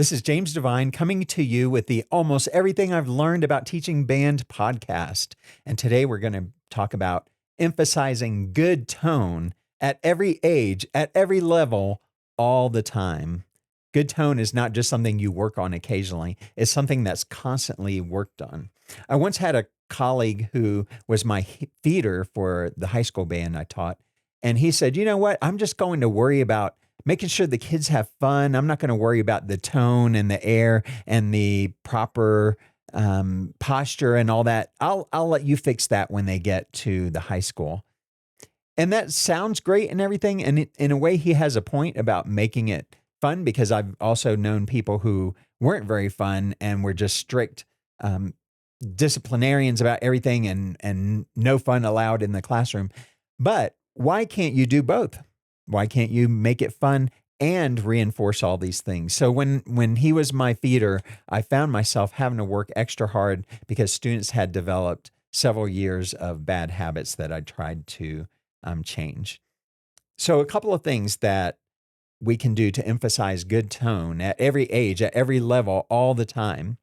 This is James Devine coming to you with the Almost Everything I've Learned About Teaching Band podcast. And today we're going to talk about emphasizing good tone at every age, at every level, all the time. Good tone is not just something you work on occasionally, it's something that's constantly worked on. I once had a colleague who was my feeder for the high school band I taught. And he said, you know what? I'm just going to worry about making sure the kids have fun. I'm not going to worry about the tone and the air and the proper posture and all that. I'll let you fix that when they get to the high school. And that sounds great and everything. And in a way, he has a point about making it fun, because I've also known people who weren't very fun and were just strict disciplinarians about everything and no fun allowed in the classroom. But why can't you do both? Why can't you make it fun and reinforce all these things? So when he was my feeder, I found myself having to work extra hard because students had developed several years of bad habits that I tried to change. So a couple of things that we can do to emphasize good tone at every age, at every level, all the time.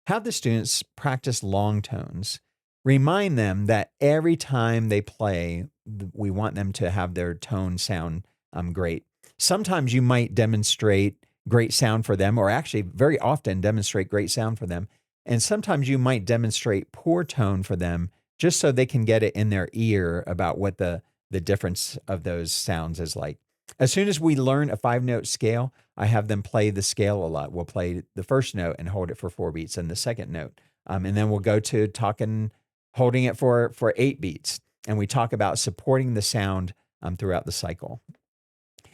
Have the students practice long tones. Remind them that every time they play, we want them to have their tone sound great. Sometimes you might demonstrate great sound for them, or actually very often demonstrate great sound for them. And sometimes you might demonstrate poor tone for them just so they can get it in their ear about what the difference of those sounds is like. As soon as we learn a 5-note scale, I have them play the scale a lot. We'll play the first note and hold it for 4 beats, and the second note. And then we'll go to holding it for 8 beats. And we talk about supporting the sound throughout the cycle.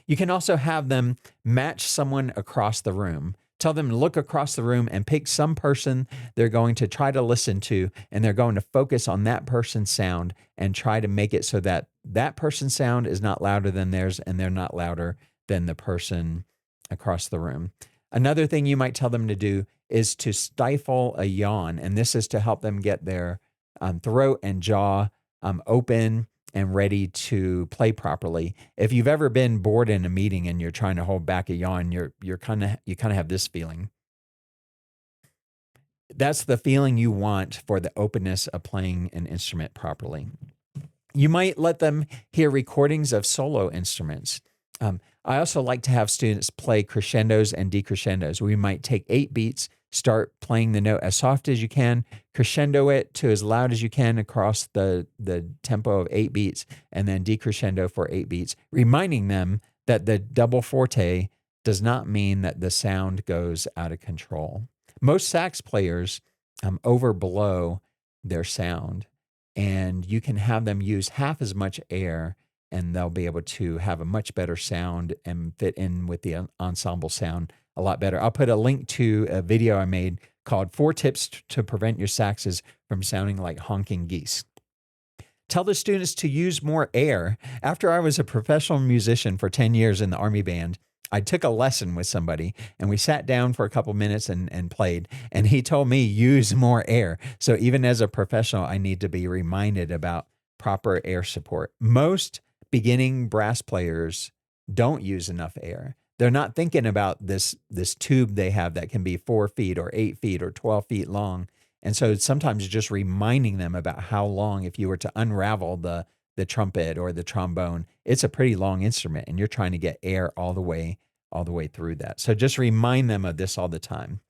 You can also have them match someone across the room. Tell them to look across the room and pick some person they're going to try to listen to, and they're going to focus on that person's sound and try to make it so that that person's sound is not louder than theirs and they're not louder than the person across the room. Another thing you might tell them to do is to stifle a yawn, and this is to help them get their throat and jaw open and ready to play properly. If you've ever been bored in a meeting and you're trying to hold back a yawn, you kind of have this feeling. That's the feeling you want for the openness of playing an instrument properly. You might let them hear recordings of solo instruments. I also like to have students play crescendos and decrescendos. We might take 8 beats, start playing the note as soft as you can, crescendo it to as loud as you can across the tempo of 8 beats, and then decrescendo for 8 beats, reminding them that the double forte does not mean that the sound goes out of control. Most sax players overblow their sound, and you can have them use half as much air, and they'll be able to have a much better sound and fit in with the ensemble sound a lot better. I'll put a link to a video I made called 4 Tips to Prevent Your Saxes from Sounding Like Honking Geese. Tell the students to use more air. After I was a professional musician for 10 years in the Army Band, I took a lesson with somebody, and we sat down for a couple minutes and played, and he told me use more air. So even as a professional, I need to be reminded about proper air support. Most beginning brass players don't use enough air. They're not thinking about this tube they have that can be 4 feet or 8 feet or 12 feet long. And so sometimes just reminding them about how long, if you were to unravel the trumpet or the trombone, it's a pretty long instrument, and you're trying to get air all the way through that. So just remind them of this all the time.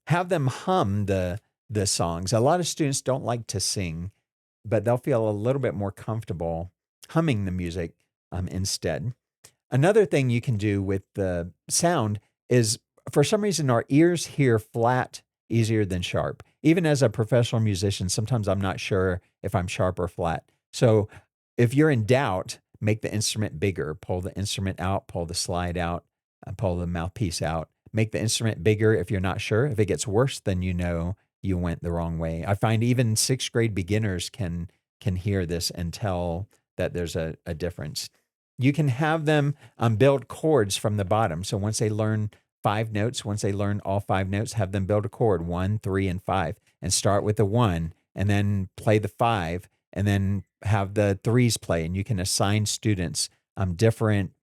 Have them hum the songs. A lot of students don't like to sing, but they'll feel a little bit more comfortable humming the music instead. Another thing you can do with the sound is, for some reason, our ears hear flat easier than sharp. Even as a professional musician, sometimes I'm not sure if I'm sharp or flat. So if you're in doubt, make the instrument bigger. Pull the instrument out, pull the slide out, pull the mouthpiece out. Make the instrument bigger if you're not sure. If it gets worse, then you know you went the wrong way. I find even 6th grade beginners can hear this and tell that there's a difference. You can have them build chords from the bottom. So once they learn 5 notes, once they learn all 5 notes, have them build a chord, 1, 3, and 5, and start with the 1, and then play the 5, and then have the 3s play. And you can assign students different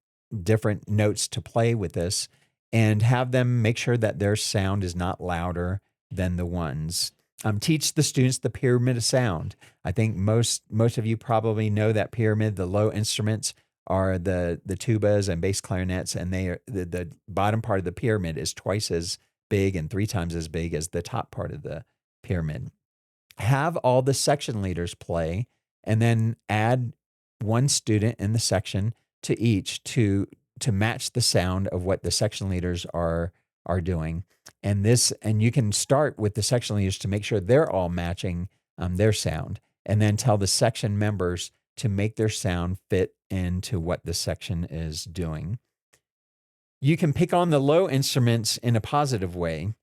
notes to play with this. and have them make sure that their sound is not louder than the ones. Teach the students the pyramid of sound. I think most of you probably know that pyramid. The low instruments are the tubas and bass clarinets, and they are the bottom part of the pyramid is twice as big and 3 times as big as the top part of the pyramid. Have all the section leaders play, and then add one student in the section to each to match the sound of what the section leaders are doing. And you can start with the section leaders to make sure they're all matching their sound, and then tell the section members to make their sound fit into what the section is doing. You can pick on the low instruments in a positive way.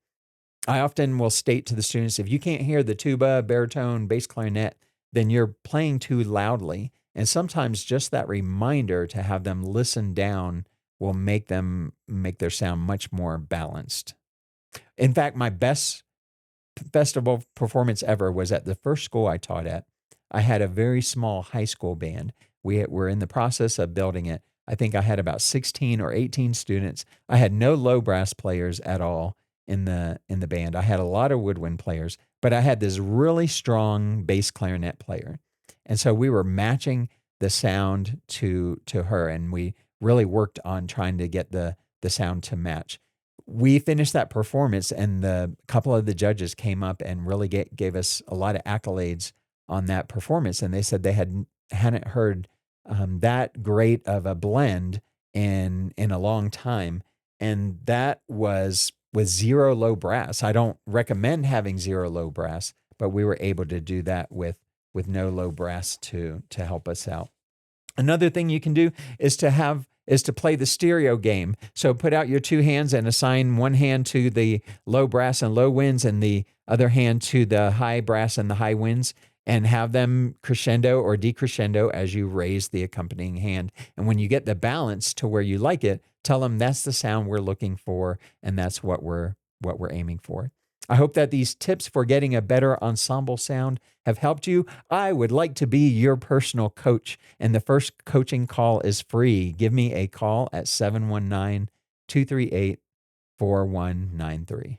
I often will state to the students, if you can't hear the tuba, baritone, bass clarinet, then you're playing too loudly. And sometimes just that reminder to have them listen down will make their sound much more balanced. In fact, my best festival performance ever was at the first school I taught at. I had a very small high school band. We were in the process of building it. I think I had about 16 or 18 students. I had no low brass players at all in the band. I had a lot of woodwind players, but I had this really strong bass clarinet player. And so we were matching the sound to her, and we really worked on trying to get the sound to match. We finished that performance, and a couple of the judges came up and really gave us a lot of accolades on that performance. And they said they hadn't heard that great of a blend in a long time. And that was with zero low brass. I don't recommend having zero low brass, but we were able to do that with no low brass to help us out. Another thing you can do is to play the stereo game. So put out your 2 hands and assign one hand to the low brass and low winds and the other hand to the high brass and the high winds, and have them crescendo or decrescendo as you raise the accompanying hand. And when you get the balance to where you like it, tell them that's the sound we're looking for, and that's what we're aiming for. I hope that these tips for getting a better ensemble sound have helped you. I would like to be your personal coach, and the first coaching call is free. Give me a call at 719-238-4193.